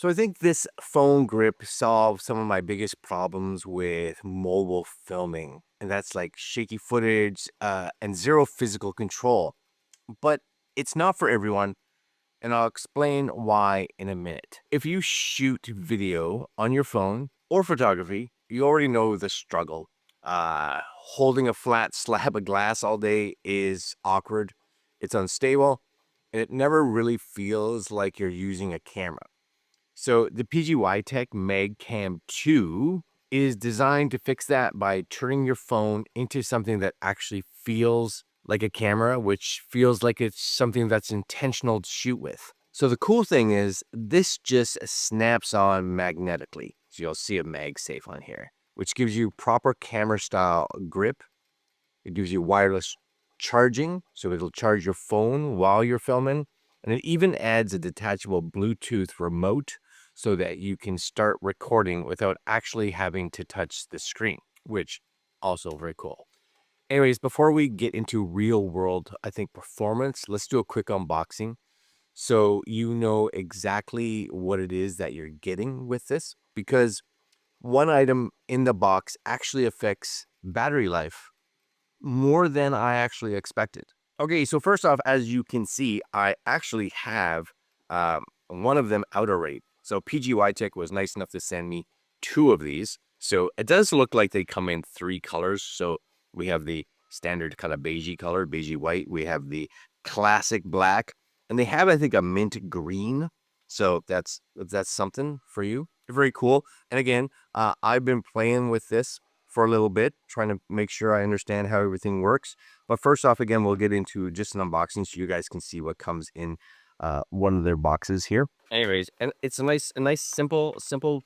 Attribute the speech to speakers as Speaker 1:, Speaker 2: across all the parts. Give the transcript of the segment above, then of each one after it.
Speaker 1: So I think this phone grip solves some of my biggest problems with mobile filming, and that's like shaky footage and zero physical control. But it's not for everyone, and I'll explain why in a minute. If you shoot video on your phone or photography, you already know the struggle. Holding a flat slab of glass all day is awkward, it's unstable, and it never really feels like you're using a camera. So the PGYTECH MagCam 2 is designed to fix that by turning your phone into something that actually feels like a camera, which feels like it's something that's intentional to shoot with. So the cool thing is this just snaps on magnetically. So you'll see a MagSafe on here, which gives you proper camera style grip. It gives you wireless charging, so it'll charge your phone while you're filming. And it even adds a detachable Bluetooth remote so that you can start recording without actually having to touch the screen, which also very cool. Anyways, before we get into real world, I think performance, let's do a quick unboxing so you know exactly what it is that you're getting with this, because one item in the box actually affects battery life more than I actually expected. Okay, so first off, as you can see, I actually have one of them out already. So PGYTech was nice enough to send me two of these. So it does look like they come in three colors. So we have the standard kind of beigey color, beigey white. We have the classic black, and they have, I think, a mint green. So that's something for you. Very cool. And again, I've been playing with this for a little bit, trying to make sure I understand how everything works. But first off, again, we'll get into just an unboxing so you guys can see what comes in one of their boxes here. Anyways, and it's a nice, simple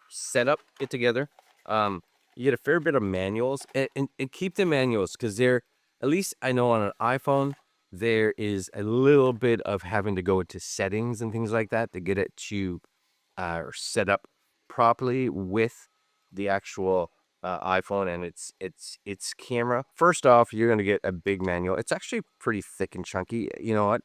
Speaker 1: setup. Get together. You get a fair bit of manuals, and keep the manuals because they're, at least I know on an iPhone, there is a little bit of having to go into settings and things like that to get it to set up properly with the actual iPhone and its camera. First off, you're gonna get a big manual. It's actually pretty thick and chunky. You know what?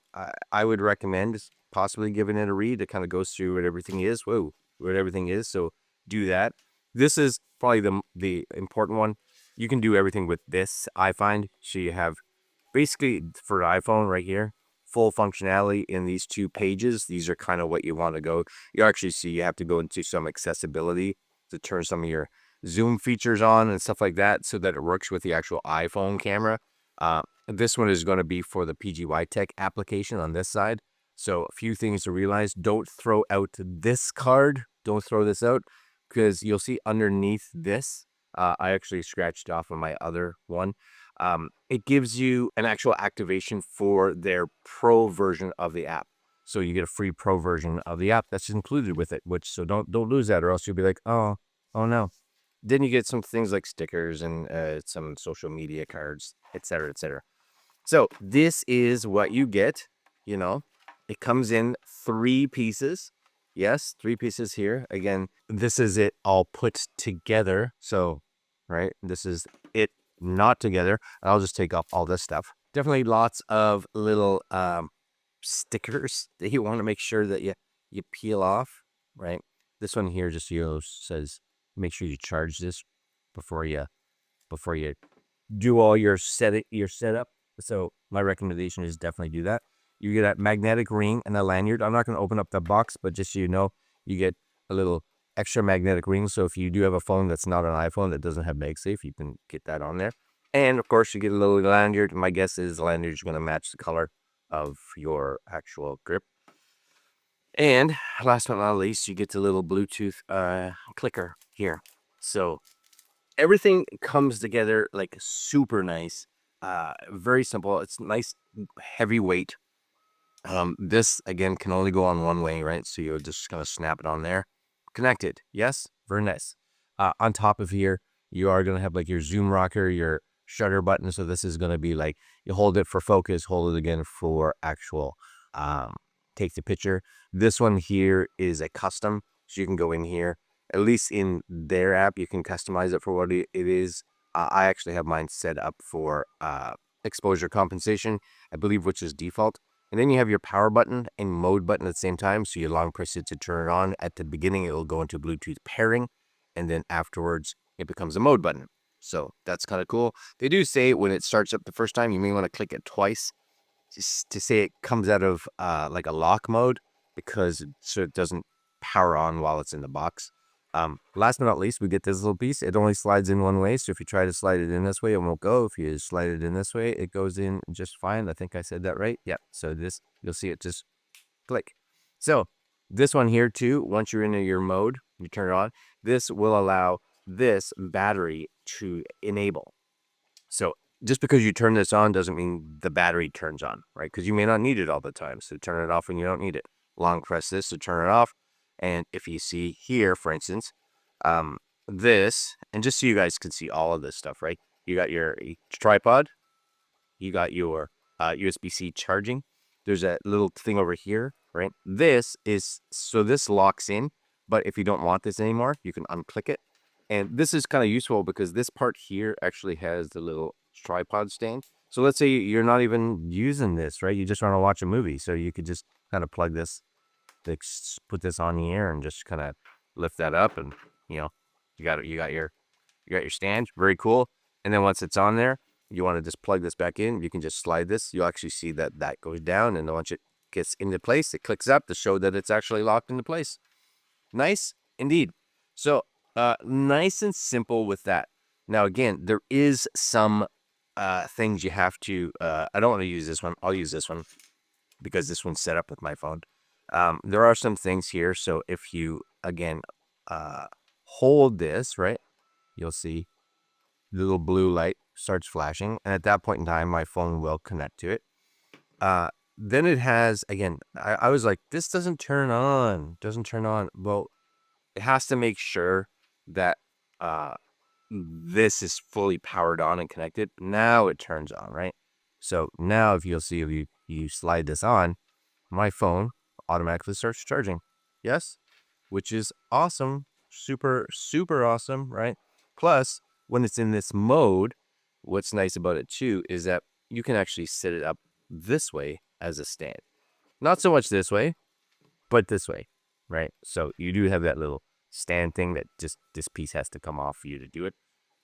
Speaker 1: I would recommend possibly giving it a read. It kind of goes through what everything is. Whoa, what everything is. So do that. This is probably the important one. You can do everything with this, I find. So you have basically for iPhone right here, full functionality in these two pages. These are kind of what you want to go. You actually see you have to go into some accessibility to turn some of your zoom features on and stuff like that so that it works with the actual iPhone camera. This one is going to be for the PGYTech application on this side. So a few things to realize. Don't throw out this card. Don't throw this out because you'll see underneath this, I actually scratched off on my other one. It gives you an actual activation for their pro version of the app. So you get a free pro version of the app that's included with it, which, so don't lose that, or else you'll be like, oh no. Then you get some things like stickers and some social media cards, etc., etc. So this is what you get. You know, it comes in three pieces. Yes, three pieces here. Again, this is it all put together. So, right, this is it not together. I'll just take off all this stuff. Definitely lots of little stickers that you want to make sure that you peel off, right? This one here just says make sure you charge this before you do all your setup. So my recommendation is definitely do that. You get a magnetic ring and a lanyard. I'm not going to open up the box, but just so you know, you get a little extra magnetic ring. So if you do have a phone that's not an iPhone that doesn't have MagSafe, you can get that on there. And of course, you get a little lanyard. My guess is the lanyard is going to match the color of your actual grip. And last but not least, you get the little Bluetooth clicker here. So everything comes together like super nice. Very simple. It's nice, heavy weight. This again can only go on one way, right? So you're just gonna snap it on there. Connected. Yes, very nice. On top of here, you are gonna have like your zoom rocker, your shutter button. So this is gonna be like you hold it for focus, hold it again for actual take the picture. This one here is a custom, so you can go in here. At least in their app, you can customize it for what it is. I actually have mine set up for exposure compensation, I believe, which is default. And then you have your power button and mode button at the same time. So you long press it to turn it on. At the beginning, it will go into Bluetooth pairing. And then afterwards, it becomes a mode button. So that's kind of cool. They do say when it starts up the first time, you may want to click it twice just to say it comes out of like a lock mode, because so it doesn't power on while it's in the box. Last but not least, we get this little piece. It only slides in one way. So if you try to slide it in this way, it won't go. If you slide it in this way, it goes in just fine. I think I said that right. Yeah. So this, you'll see it just click. So this one here too, once you're in your mode, you turn it on, this will allow this battery to enable. So just because you turn this on doesn't mean the battery turns on, right? Because you may not need it all the time. So turn it off when you don't need it. Long press this to turn it off. And if you see here, for instance, this, and just so you guys can see all of this stuff, right? You got your tripod, you got your USB-C charging. There's a little thing over here, right? This is, so this locks in, but if you don't want this anymore, you can unclick it. And this is kind of useful because this part here actually has the little tripod stand. So let's say you're not even using this, right? You just want to watch a movie. So you could just kind of plug this, put this on the air and just kind of lift that up, and you know, you got your stand. Very cool. And then once it's on there, you want to just plug this back in. You can just slide this. You'll actually see that that goes down, and once it gets into place, it clicks up to show that it's actually locked into place. Nice indeed. So nice and simple with that. Now again, there is some things you have to. I don't want to use this one. I'll use this one because this one's set up with my phone. There are some things here. So if you again hold this, right, you'll see the little blue light starts flashing, and at that point in time, my phone will connect to it. Then it has, again, I was like, this doesn't turn on. Well, it has to make sure that this is fully powered on and connected. Now it turns on, right? So now if you'll see, if you slide this on, my phone automatically starts charging. Yes, which is awesome. Super, super awesome, right? Plus, when it's in this mode, what's nice about it too is that you can actually set it up this way as a stand. Not so much this way, but this way, right? So you do have that little stand thing that just this piece has to come off for you to do it,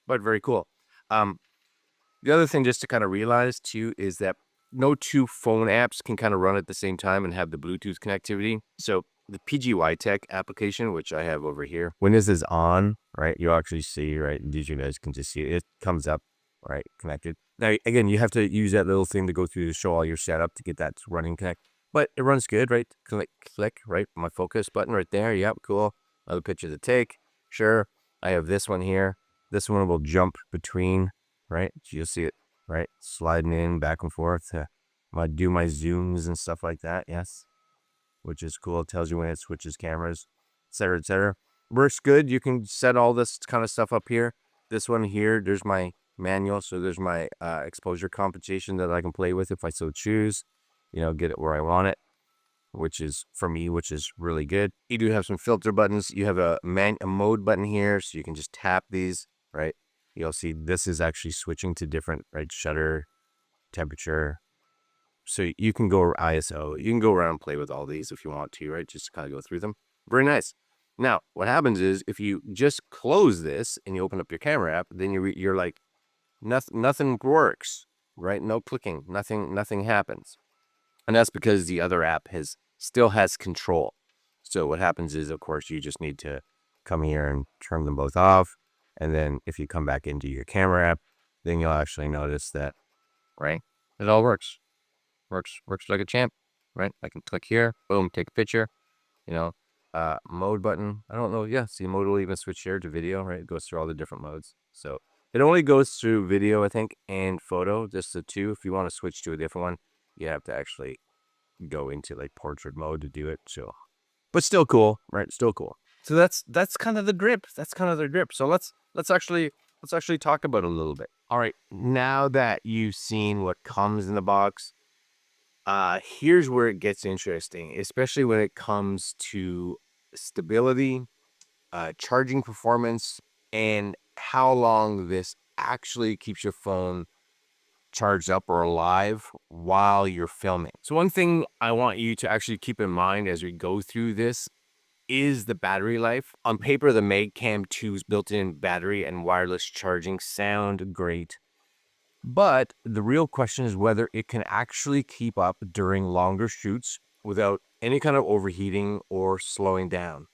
Speaker 1: but very cool. The other thing just to kind of realize too is that no two phone apps can kind of run at the same time and have the Bluetooth connectivity. So the PGYTECH application, which I have over here, when this is on, right, you'll actually see, right, these you guys can just see it comes up, right, connected. Now, again, you have to use that little thing to go through to show all your setup to get that running connect. But it runs good, right? Click, right? My focus button right there. Yep, cool. Another picture to take. Sure. I have this one here. This one will jump between, right? So you'll see it, right? Sliding in back and forth to do my zooms and stuff like that. Yes. Which is cool. It tells you when it switches cameras, etc., etc. Works good. You can set all this kind of stuff up here. This one here, there's my manual. So there's my exposure compensation that I can play with if I so choose. You know, get it where I want it, which is for me, which is really good. You do have some filter buttons. You have a mode button here, so you can just tap these, right? You'll see this is actually switching to different, right, shutter, temperature. So you can go ISO. You can go around and play with all these if you want to, right? Just kind of go through them. Very nice. Now, what happens is if you just close this and you open up your camera app, then you're like, nothing works, right? No clicking, nothing happens. And that's because the other app still has control. So what happens is, of course, you just need to come here and turn them both off. And then if you come back into your camera app, then you'll actually notice that, right, it all works. Works like a champ, right? I can click here, boom, take a picture, you know, mode button. I don't know. Yeah, see, mode will even switch here to video, right? It goes through all the different modes. So it only goes through video, I think, and photo, just the two. If you want to switch to a different one, you have to actually go into like portrait mode to do it. So, but still cool, right? Still cool. So that's kind of the grip. That's kind of the grip. So let's actually talk about it a little bit. All right, now that you've seen what comes in the box, here's where it gets interesting, especially when it comes to stability, charging performance, and how long this actually keeps your phone charged up or alive while you're filming. So one thing I want you to actually keep in mind as we go through this is the battery life. On paper, the MagCam 2's built-in battery and wireless charging sound great, but the real question is whether it can actually keep up during longer shoots without any kind of overheating or slowing down.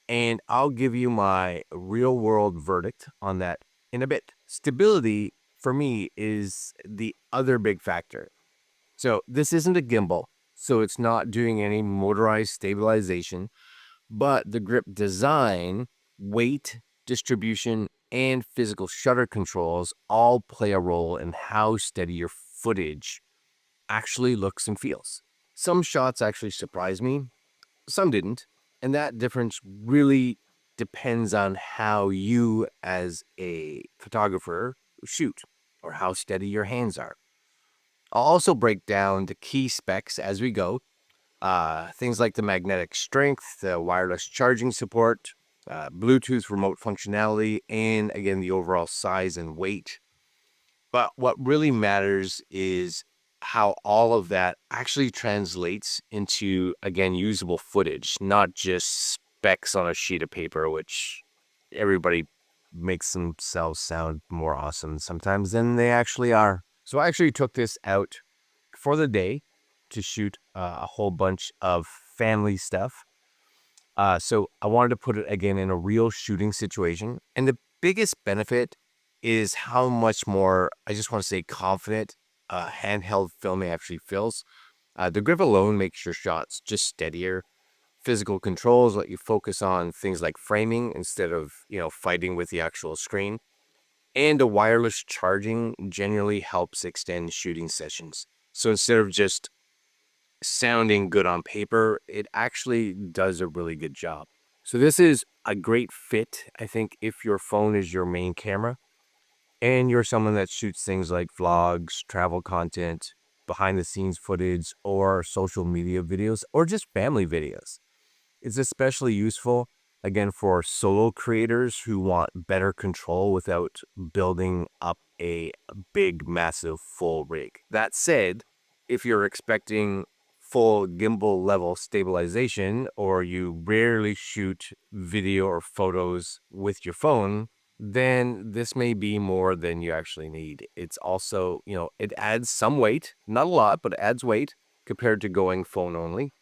Speaker 1: And I'll give you my real world verdict on that in a bit. Stability for me is the other big factor. So this isn't a gimbal, so it's not doing any motorized stabilization, but the grip design, weight, distribution, and physical shutter controls all play a role in how steady your footage actually looks and feels. Some shots actually surprised me, some didn't. And that difference really depends on how you, as a photographer, shoot or how steady your hands are. I'll also break down the key specs as we go. Things like the magnetic strength, the wireless charging support, Bluetooth remote functionality, and again, the overall size and weight. But what really matters is how all of that actually translates into, again, usable footage, not just specs on a sheet of paper, which everybody makes themselves sound more awesome sometimes than they actually are. So I actually took this out for the day to shoot a whole bunch of family stuff. So I wanted to put it again in a real shooting situation. And the biggest benefit is how much more, I just want to say, confident handheld filming actually feels. The grip alone makes your shots just steadier. Physical controls let you focus on things like framing instead of, fighting with the actual screen. And the wireless charging generally helps extend shooting sessions. So instead of just sounding good on paper, it actually does a really good job. So this is a great fit, I think, if your phone is your main camera and you're someone that shoots things like vlogs, travel content, behind the scenes footage, or social media videos, or just family videos. It's especially useful, again, for solo creators who want better control without building up a big, massive full rig. That said, if you're expecting full gimbal level stabilization or you rarely shoot video or photos with your phone, then this may be more than you actually need. It's also, it adds some weight, not a lot, but it adds weight compared to going phone only.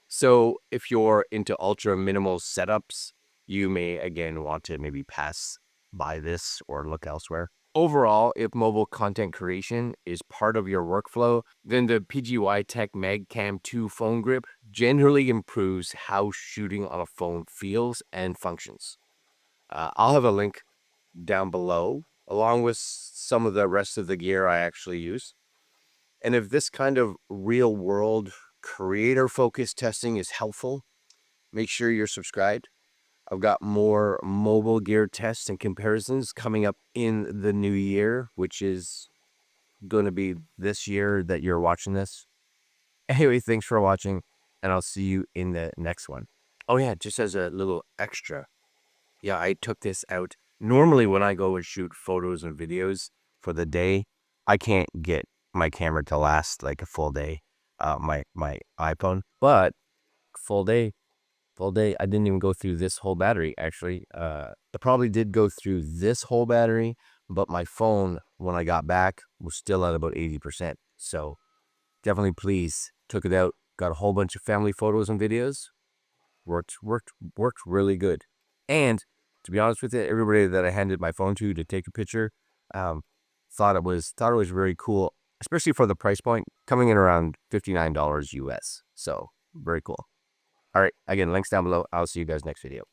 Speaker 1: So if you're into ultra minimal setups, you may again want to maybe pass by this or look elsewhere. Overall, if mobile content creation is part of your workflow, then the PGYTECH MagCam 2 phone grip generally improves how shooting on a phone feels and functions. I'll have a link down below, along with some of the rest of the gear I actually use. And if this kind of real world creator focused testing is helpful, make sure you're subscribed. I've got more mobile gear tests and comparisons coming up in the new year, which is going to be this year that you're watching this. Anyway, thanks for watching, and I'll see you in the next one. Oh, yeah, just as a little extra. Yeah, I took this out. Normally, when I go and shoot photos and videos for the day, I can't get my camera to last like a full day, my iPhone. But full day, full day. I didn't even go through this whole battery, actually. I probably did go through this whole battery, but my phone, when I got back, was still at about 80%. So definitely please took it out, got a whole bunch of family photos and videos. Worked really good. And to be honest with you, everybody that I handed my phone to take a picture, thought it was very cool, especially for the price point, coming in around $59 US. So very cool. All right, again, links down below. I'll see you guys next video.